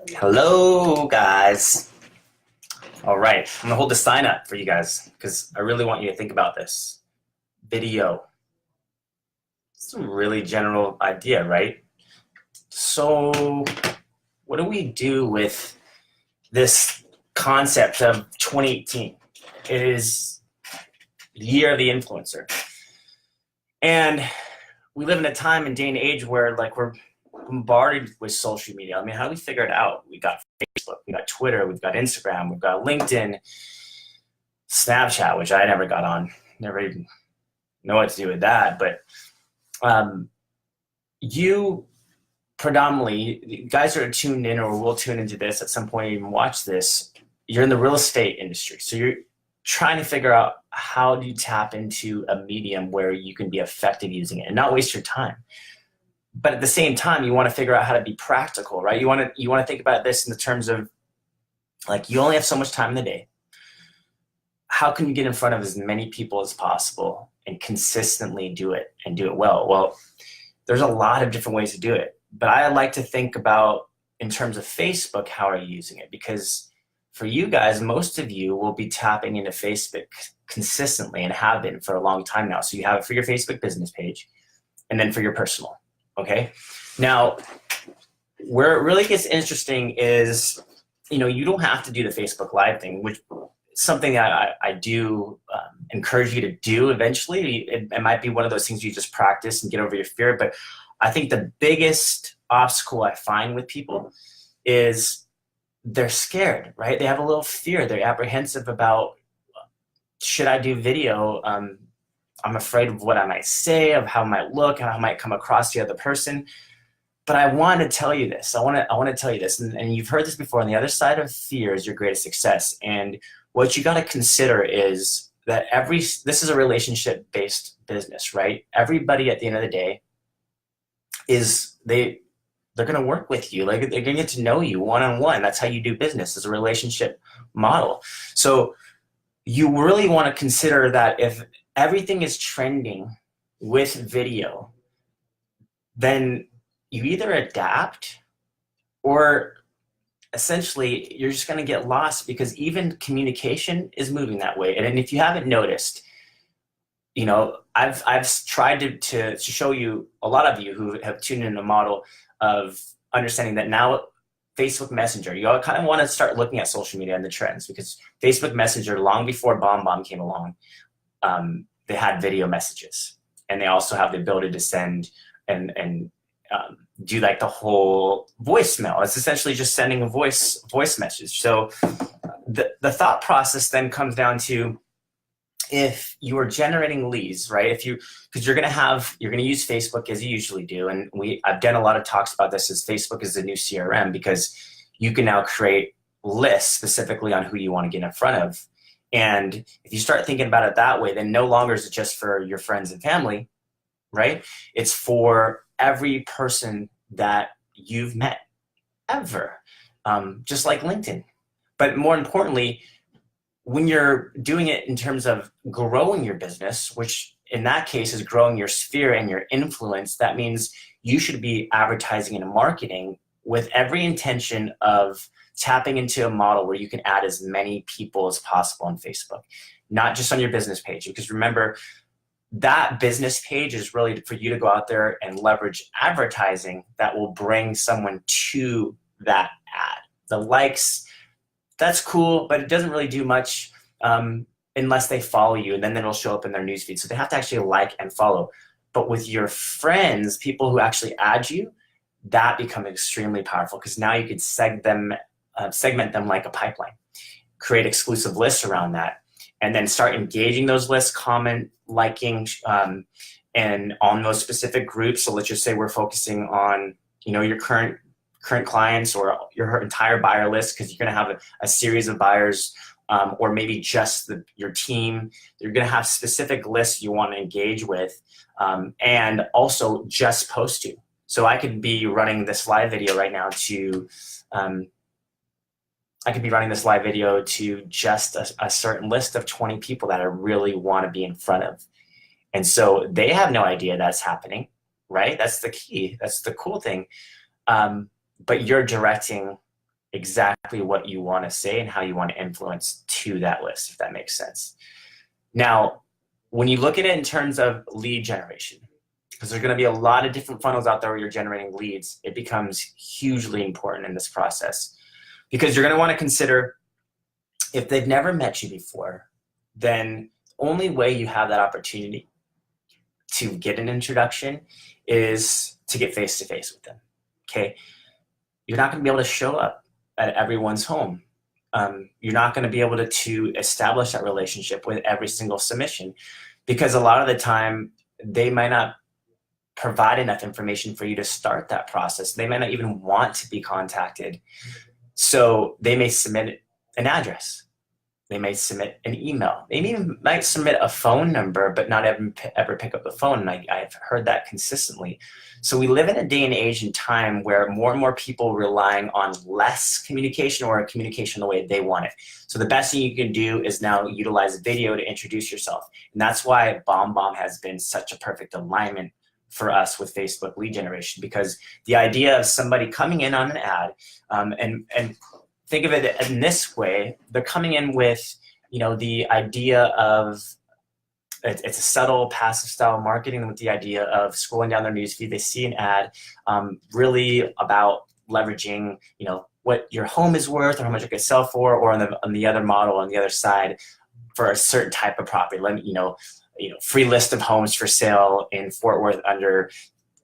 Hello, guys. All right, I'm gonna hold the sign up for you guys because I really want you to think about this. Video. It's a really general idea, right? So, what do we do with this concept of 2018? It is the year of the influencer. And we live in a time and day and age where we're bombarded with social media. I mean, how do we figure it out? We got Facebook, we got Twitter, we've got Instagram, we've got LinkedIn, Snapchat, which I never got on. Never even know what to do with that. But you predominantly, guys are tuned in or will tune into this at some point and even watch this. You're in the real estate industry. So you're trying to figure out how do you tap into a medium where you can be effective using it and not waste your time. But at the same time, you want to figure out how to be practical, right? You want to think about this in the terms of you only have so much time in the day. How can you get in front of as many people as possible and consistently do it and do it well? Well, there's a lot of different ways to do it, but I like to think about in terms of Facebook, how are you using it? Because for you guys, most of you will be tapping into Facebook consistently and have been for a long time now. So you have it for your Facebook business page and then for your personal, okay? Now, where it really gets interesting is, you don't have to do the Facebook Live thing, which something that I do encourage you to do eventually. It might be one of those things you just practice and get over your fear. But I think the biggest obstacle I find with people is they're scared, right? They have a little fear. They're apprehensive about, should I do video? I'm afraid of what I might say, of how I might look, how I might come across to the other person. But I want to tell you this. I want to tell you this. And you've heard this before. On the other side of fear is your greatest success. And what you got to consider is that this is a relationship-based business, right? Everybody at the end of the day they're going to work with you. They're going to get to know you one-on-one. That's how you do business, is a relationship model. So you really want to consider that if everything is trending with video, then you either adapt or essentially you're just going to get lost, because even communication is moving that way. And if you haven't noticed, I've tried to show you, a lot of you who have tuned in a model of understanding that now Facebook Messenger, you all kind of want to start looking at social media and the trends, because Facebook Messenger, long before BombBomb came along, they had video messages, and they also have the ability to send and do the whole voicemail. It's essentially just sending a voice message. So the thought process then comes down to, if you are generating leads, right? Because you're going to use Facebook as you usually do. And I've done a lot of talks about this, as Facebook is the new CRM, because you can now create lists specifically on who you want to get in front of. And if you start thinking about it that way, then no longer is it just for your friends and family, right? It's for every person that you've met ever, just like LinkedIn. But more importantly, when you're doing it in terms of growing your business, which in that case is growing your sphere and your influence, that means you should be advertising and marketing with every intention of tapping into a model where you can add as many people as possible on Facebook, not just on your business page. Because remember, that business page is really for you to go out there and leverage advertising that will bring someone to that ad. The likes, that's cool, but it doesn't really do much unless they follow you, and then it'll show up in their newsfeed. So they have to actually like and follow. But with your friends, people who actually add you, that becomes extremely powerful, because now you could segment them like a pipeline, create exclusive lists around that, and then start engaging those lists, comment, liking, and on those specific groups. So let's just say we're focusing on, your current clients or your entire buyer list, because you're going to have a series of buyers, or maybe just your team. You're going to have specific lists you want to engage with, and also just post to. So I could be running this live video right now to just a certain list of 20 people that I really want to be in front of. And so they have no idea that's happening, right? That's the key. That's the cool thing. But you're directing exactly what you want to say and how you want to influence to that list, if that makes sense. Now, when you look at it in terms of lead generation, because there's going to be a lot of different funnels out there where you're generating leads, it becomes hugely important in this process, because you're going to want to consider, if they've never met you before, then the only way you have that opportunity to get an introduction is to get face-to-face with them, okay? You're not going to be able to show up at everyone's home. You're not going to be able to establish that relationship with every single submission, because a lot of the time they might not provide enough information for you to start that process. They might not even want to be contacted. So they may submit an address. They may submit an email. They even might submit a phone number, but not ever pick up the phone. And I've heard that consistently. So we live in a day and age and time where more and more people are relying on less communication, or communication the way they want it. So the best thing you can do is now utilize video to introduce yourself. And that's why BombBomb has been such a perfect alignment for us with Facebook lead generation, because the idea of somebody coming in on an ad, and think of it in this way, they're coming in with, the idea of, it's a subtle passive style marketing with the idea of scrolling down their newsfeed. They see an ad really about leveraging, what your home is worth or how much it could sell for, or on the other model, on the other side, for a certain type of property. Free list of homes for sale in Fort Worth under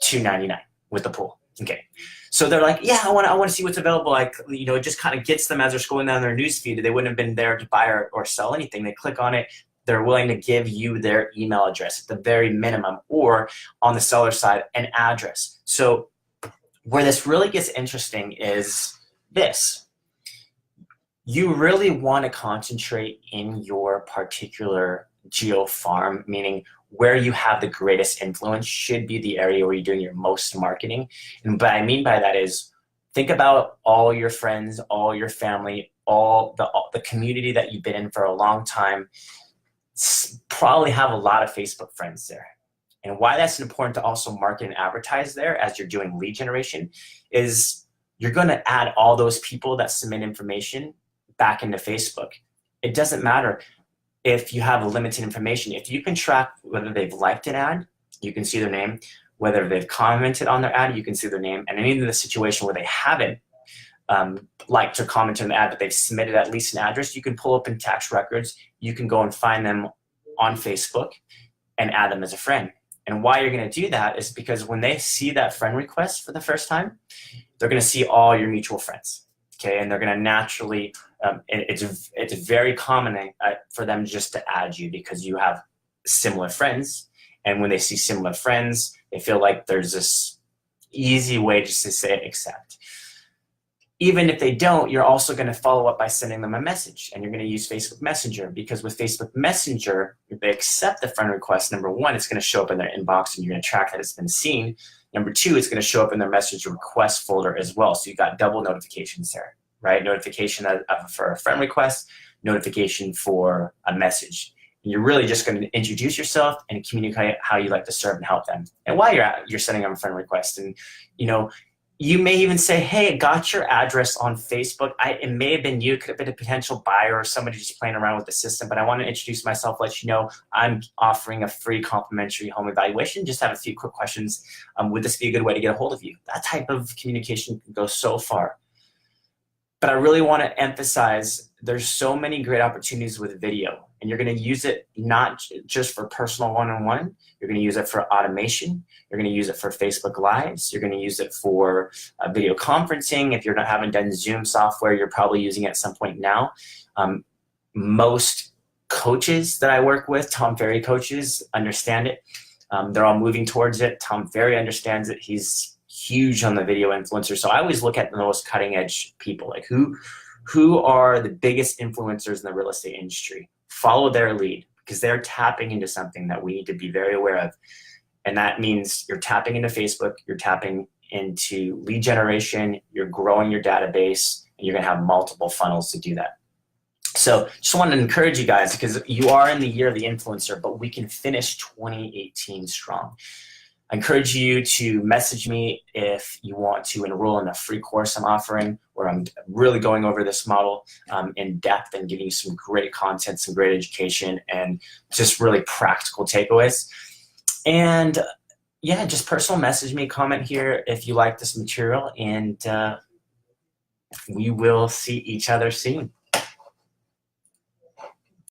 $299 with the pool. Okay. So they're like, yeah, I want to see what's available. It just kind of gets them as they're scrolling down their newsfeed. They wouldn't have been there to buy or sell anything. They click on it. They're willing to give you their email address at the very minimum, or on the seller side, an address. So where this really gets interesting is this. You really want to concentrate in your particular geo farm, meaning where you have the greatest influence should be the area where you're doing your most marketing. And what I mean by that is, think about all your friends, all your family, all the community that you've been in for a long time. Probably have a lot of Facebook friends there. And why that's important to also market and advertise there as you're doing lead generation is you're going to add all those people that submit information back into Facebook. It doesn't matter if you have limited information. If you can track whether they've liked an ad, you can see their name. Whether they've commented on their ad, you can see their name. And any of the situation where they haven't liked or commented on the ad, but they've submitted at least an address, you can pull up in tax records. You can go and find them on Facebook and add them as a friend. And why you're going to do that is because when they see that friend request for the first time, they're going to see all your mutual friends. Okay, and they're going to naturally, it's very common for them just to add you because you have similar friends. And when they see similar friends, they feel like there's this easy way just to say accept. Even if they don't, you're also going to follow up by sending them a message, and you're going to use Facebook Messenger, because with Facebook Messenger, if they accept the friend request, number one, it's going to show up in their inbox and you're going to track that it's been seen. Number two, it's going to show up in their message request folder as well. So you've got double notifications there, right? Notification for a friend request, notification for a message. And you're really just going to introduce yourself and communicate how you like to serve and help them. And while you're sending them a friend request, and you may even say, hey, I got your address on Facebook. It may have been you. It could have been a potential buyer or somebody just playing around with the system, but I want to introduce myself, let you know I'm offering a free complimentary home evaluation. Just have a few quick questions. Would this be a good way to get a hold of you? That type of communication can go so far. But I really want to emphasize there's so many great opportunities with video, and you're going to use it not just for personal one-on-one. You're going to use it for automation. You're going to use it for Facebook Lives. You're going to use it for video conferencing. If you're not haven't done Zoom software, you're probably using it at some point now. Most coaches that I work with, Tom Ferry coaches, understand it. They're all moving towards it. Tom Ferry understands it. He's huge on the video influencer. So I always look at the most cutting edge people, like who are the biggest influencers in the real estate industry. Follow their lead, because they're tapping into something that we need to be very aware of. And that means you're tapping into Facebook, you're tapping into lead generation, you're growing your database, and you're going to have multiple funnels to do that. So just wanted to encourage you guys, because you are in the year of the influencer, but we can finish 2018 strong. I encourage you to message me if you want to enroll in a free course I'm offering, where I'm really going over this model in depth and giving you some great content, some great education, and just really practical takeaways. And yeah, just personal message me, comment here if you like this material, and we will see each other soon.